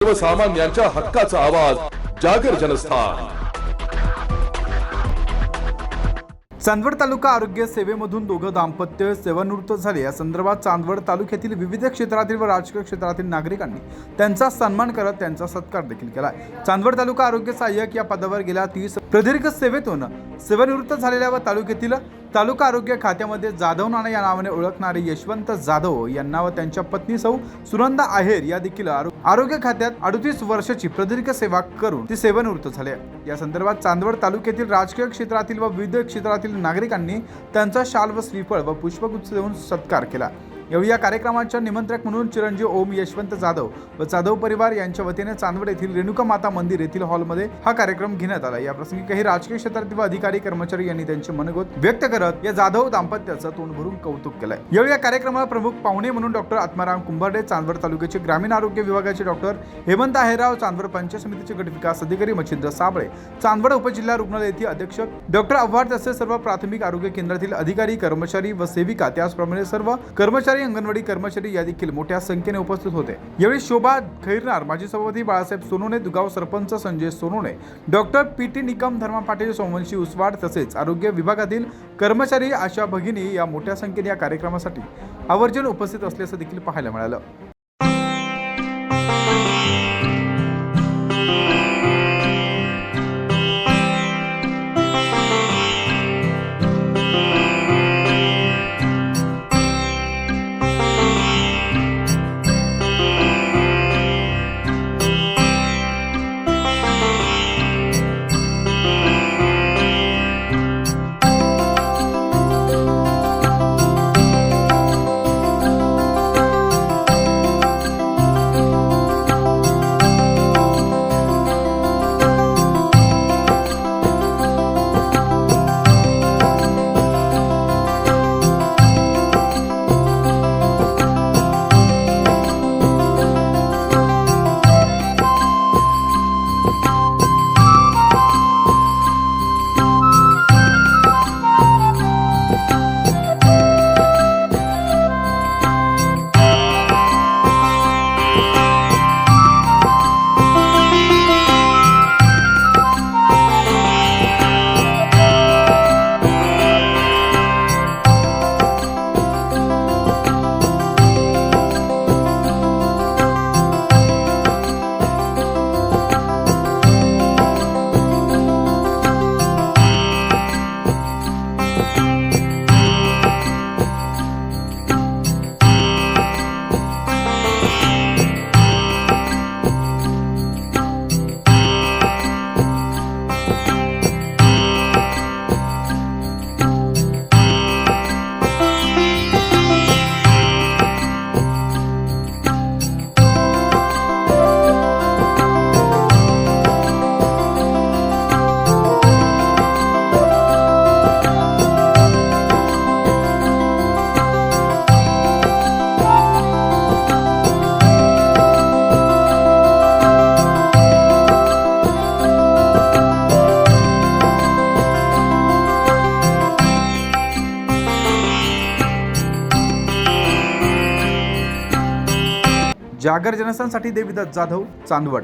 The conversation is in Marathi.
सर्वसामान्यांच्या हक्काचा आवाज जागर जनस्थान। चांदवड तालुका आरोग्य सेवेमधून दोघं दाम्पत्य सेवानिवृत्त झाले। या संदर्भात चांदवड तालुक्यातील विविध क्षेत्रातील व राजकीय क्षेत्रातील नागरिकांनी त्यांचा सन्मान करत त्यांचा सत्कार देखील केला। चांदवड तालुका आरोग्य सहाय्यक या पदावर गेल्या 30 प्रदीर्घ सेवेतून सेवानिवृत्त झालेल्या व तालुक्यातील तालुका आरोग्य खात्यामध्ये जाधव नाना या नावाने ओळखणारे यशवंत जाधव यांना व त्यांच्या पत्नी सौ सुनंदा आहेर या देखील आरोग्य खात्यात 38 वर्षाची प्रदीर्घ सेवा करून ती सेवानिवृत्त झाले। या संदर्भात चांदवड तालुक्यातील राजकीय क्षेत्रातील व विविध क्षेत्रातील नागरिकांनी त्यांचा शाल व श्रीफळ व पुष्पगुच्छ देऊन सत्कार केला। यावेळी या कार्यक्रमाच्या निमंत्रक म्हणून चिरंजीव ओम यशवंत जाधव व जाधव परिवार यांच्या वतीने चांदवड येथील रेणुका माता मंदिर येथील हॉलमध्ये हा कार्यक्रम घेण्यात आला। या प्रसंगी काही राजकीय क्षेत्रातील व अधिकारी कर्मचारी यांनी त्यांचे मनोगत व्यक्त करत या जाधव दाम्पत्याचं तोंड भरून कौतुक केलंय। यावेळी या कार्यक्रमाला प्रमुख पाहुणे म्हणून डॉक्टर आत्माराम कुंभारडे, चांदवड तालुक्याचे ग्रामीण आरोग्य विभागाचे डॉक्टर हेमंत आहेरराव, चांदवड पंचायत समितीचे गट विकास अधिकारी मच्छिंद्र साबळे, चांदवड उपजिल्हा रुग्णालयातील अधीक्षक डॉक्टर आव्हाड तसेच सर्व प्राथमिक आरोग्य केंद्रातील अधिकारी, कर्मचारी व सेविका, त्याचप्रमाणे सर्व कर्मचारी, अंगणवाडी कर्मचारी या देखील मोठ्या संख्येने उपस्थित होते। यावेळी शोभा खैरनार, माजी सभापती बाळासाहेब सोनोने, दुगाव सरपंच संजय सोनोने, डॉक्टर पीटी निकम, धर्मा पाटील, सोमवंशी उसवाड तसेच आरोग्य विभागातील कर्मचारी, आशा भगिनी या मोठ्या संख्येने या कार्यक्रमासाठी आवर्जून उपस्थित असल्याचं देखील पाहायला मिळालं। जागर जनस्थानसाठी देविदास जाधव, चांदवड।